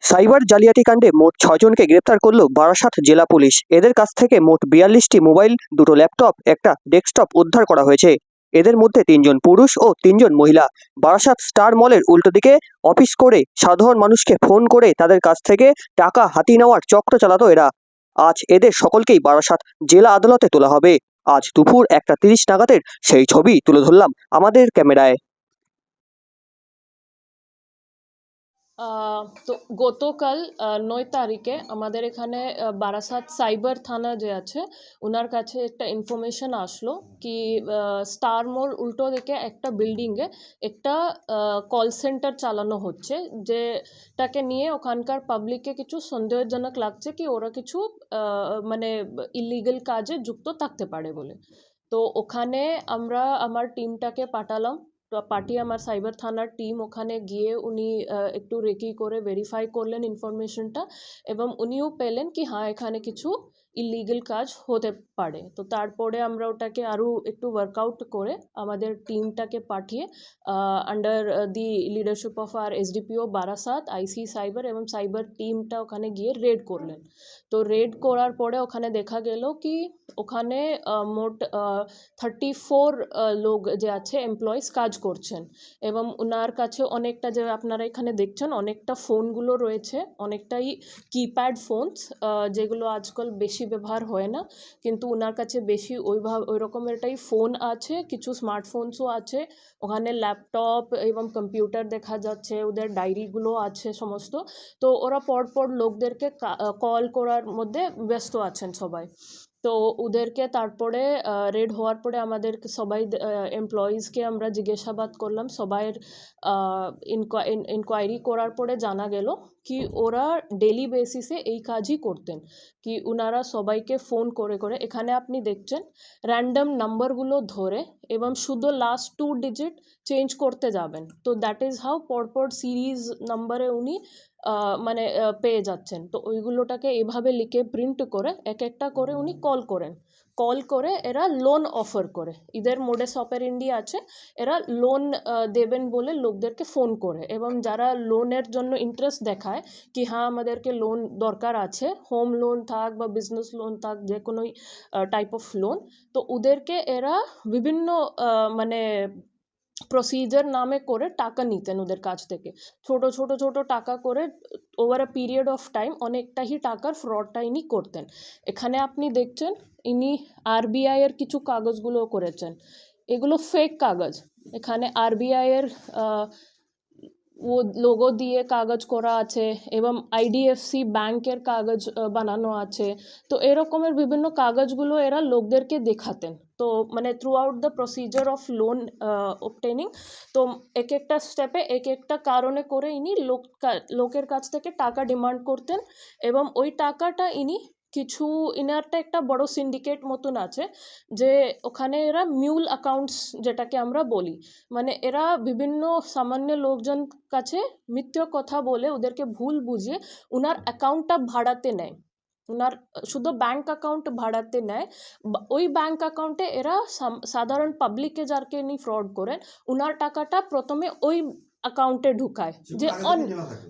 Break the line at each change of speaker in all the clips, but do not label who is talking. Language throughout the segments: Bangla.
সাইবার জালিয়াতি কাণ্ডে মোট ৬ জনকে গ্রেপ্তার করল বারাসাত জেলা পুলিশ। এদের কাছ থেকে মোট ৪২টি মোবাইল, 2টো ল্যাপটপ, একটা ডেস্কটপ উদ্ধার করা হয়েছে। এদের মধ্যে 3জন পুরুষ ও 3জন মহিলা। বারাসাত স্টার মলের উল্টো দিকে অফিস করে সাধারণ মানুষকে ফোন করে তাদের কাছ থেকে টাকা হাতিয়ে নেওয়ার চক্র চালাতো এরা। আজ এদের সকলকেই বারাসাত জেলা আদালতে তোলা হবে। আজ দুপুর 1:30 নাগাদের সেই ছবি তুলে ধরলাম আমাদের ক্যামেরায়।
তো গতকাল 9 তারিখে আমাদের এখানে বারাসাত সাইবার থানা যে আছে ওনার কাছে একটা ইনফরমেশন আসলো কি স্টার মল উল্টো দিকে একটা বিল্ডিংয়ে একটা কল সেন্টার চালানো হচ্ছে, যেটাকে নিয়ে ওখানকার পাবলিককে কিছু সন্দেহজনক লাগছে কি ওরা কিছু মানে ইলিগাল কাজে যুক্ত থাকতে পারে বলে। তো ওখানে আমরা আমার টিমটাকে পাঠিয়ে আমার সাইবার থানার টিম ওখানে গিয়ে উনি একটু রেকি করে ভেরিফাই করলেন ইনফরমেশনটা, এবং উনিও পেলেন কি হ্যাঁ এখানে কিছু ইলিগাল কাজ হতে পারে। তো তারপরে আমরা ওটাকে আরও একটু ওয়ার্কআউট করে আমাদের টিমটাকে পাঠিয়ে আন্ডার দি লিডারশিপ অফ আর এসডিপিও বারাসাত, আইসি সাইবার এবং সাইবার টিমটা ওখানে গিয়ে রেড করলেন। তো রেড করার পরে ওখানে দেখা গেল কি ওখানে মোট 34 লোক যে আছে এমপ্লয়িজ কাজ করছেন, এবং ওনার কাছে অনেকটা যে আপনারা এখানে দেখছেন অনেকটা ফোনগুলো রয়েছে, অনেকটাই কিপ্যাড ফোনস যেগুলো আজকাল বেশি ব্যবহার হয় না, কিন্তু ওনার কাছে বেশি ওই রকমেরটাই ফোন আছে, কিছু স্মার্টফোনসও আছে, ওখানে ল্যাপটপ এবং কম্পিউটার দেখা যাচ্ছে, ওদের ডায়েরিগুলো আছে সমস্ত। তো ওরা পরপর লোকদেরকে কল করার মধ্যে ব্যস্ত আছেন সবাই। তো ওদেরকে তারপরে রেড হওয়ার পরে আমাদের সবাই এমপ্লয়িজকে আমরা জিজ্ঞাসাবাদ করলাম, সবাইয়ের ইনকোয়ারি করার পরে জানা গেল কি ওরা ডেলি বেসিসে এই কাজই করতেন, কি ওনারা সবাইকে ফোন করে করে এখানে আপনি দেখছেন র্যান্ডম নাম্বারগুলো ধরে এবং শুধু লাস্ট 2 ডিজিট চেঞ্জ করতে যাবেন। তো দ্যাট ইজ হাউ পরপর সিরিজ নাম্বারে উনি মানে পেয়ে যাচ্ছেন। তো ওইগুলোটাকে এভাবে লিখে প্রিন্ট করে এক একটা করে উনি কল করে এরা লোন অফার করে, এদের মোডাস অপারেন্ডি আছে, এরা লোন দেবেন বলে লোকদেরকে ফোন করে, এবং যারা লোনের জন্য ইন্টারেস্ট দেখায় কি হ্যাঁ আমাদেরকে লোন দরকার আছে, হোম লোন থাক বা বিজনেস লোন থাক, যে কোনো টাইপ অফ লোন, তো ওদেরকে এরা বিভিন্ন মানে প্রসিজার নামে করে টাকা নিতেন ওদের কাছ থেকে, ছোট টাকা করে over a period of time অনেকটাই টাকার ফ্রডটা ইনি করতেন। এখানে আপনি দেখছেন ইনি আরবিআই এর কিছু কাগজগুলো করেছেন, এগুলো ফেক কাগজ, এখানে আরবিআই এর ও লোগো দিয়ে কাগজ করা আছে এবং আইডিএফসি ব্যাংকের কাগজ বানানো আছে। তো এরকমের বিভিন্ন কাগজগুলো এরা লোকদেরকে দেখাতেন। তো মানে through out the procedure of loan obtaining, তো এক একটা স্টেপে এক একটা কারণে করে ইনি লোকের কাছ থেকে টাকা ডিমান্ড করতেন, এবং ওই টাকাটা ইনি কিছু ইনারটা একটা বড় সিন্ডিকেট মতন আছে, যে ওখানে এরা মিউল অ্যাকাউন্টস যেটাকে আমরা বলি, মানে এরা বিভিন্ন সামান্য লোকজন কাছে মিথ্যে কথা বলে ওদেরকে ভুল বুঝিয়ে ওনার অ্যাকাউন্টটা ভাড়াতে নেয়, ওনার শুধু ব্যাংক অ্যাকাউন্ট ভাড়াতে নেয়। ওই ব্যাংক অ্যাকাউন্টে এরা সাধারণ পাবলিককে যারকে ইনি ফ্রড করেন ওনার টাকাটা প্রথমে ওই অ্যাকাউন্টে ঢুকায়, যে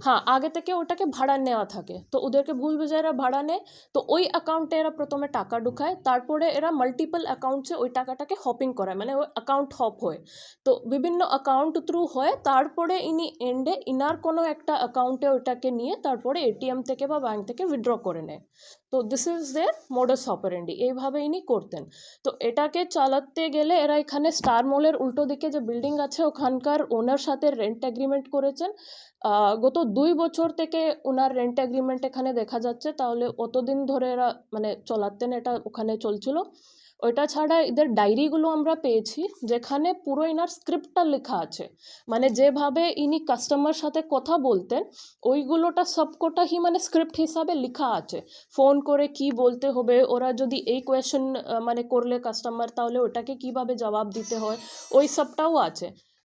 হ্যাঁ আগে থেকে ওটাকে ভাড়া নেওয়া থাকে, তো ওদেরকে ভুল বুঝে এরা ভাড়া নেয়। তো ওই অ্যাকাউন্টে এরা প্রথমে টাকা ঢুকায়, তারপরে এরা মাল্টিপল অ্যাকাউন্টসে ওই টাকাটাকে হপিং করায়, মানে ওই অ্যাকাউন্ট হপ হয়, তো বিভিন্ন অ্যাকাউন্ট থ্রু হয়, তারপরে ইনি এন্ডে ইনার কোনো একটা অ্যাকাউন্টে ওইটাকে নিয়ে তারপরে এটিএম থেকে বা ব্যাংক থেকে উইথড্র করে নেয়। তো this is their modus operandi, এইভাবে ইনি করতেন। তো এটাকে চালাতে গেলে এরা এখানে স্টার মলের উল্টো দিকে যে বিল্ডিং আছে ওখানকার ওনার সাথে রেন্ট এগ্রিমেন্ট করেছেন। গত 2 বছর থেকে ওনার রেন্ট এগ্রিমেন্ট এখানে দেখা যাচ্ছে, তাহলে অতদিন ধরে এরা মানে চলাতেন, এটা ওখানে চলছিল। ওইটা ছাড়া এদের ডায়েরিগুলো আমরা পেয়েছি যেখানে পুরো ইনার স্ক্রিপ্টটা লেখা আছে, মানে যেভাবে ইনি কাস্টমার সাথে কথা বলতেন ওইগুলোটা সবকটাই মানে স্ক্রিপ্ট হিসাবে লেখা আছে, ফোন করে কি বলতে হবে, ওরা যদি এই কোয়েশ্চেন মানে করলে কাস্টমার তাহলে ওটাকে কিভাবে জবাব দিতে হয়, ওই সবটাও আছে।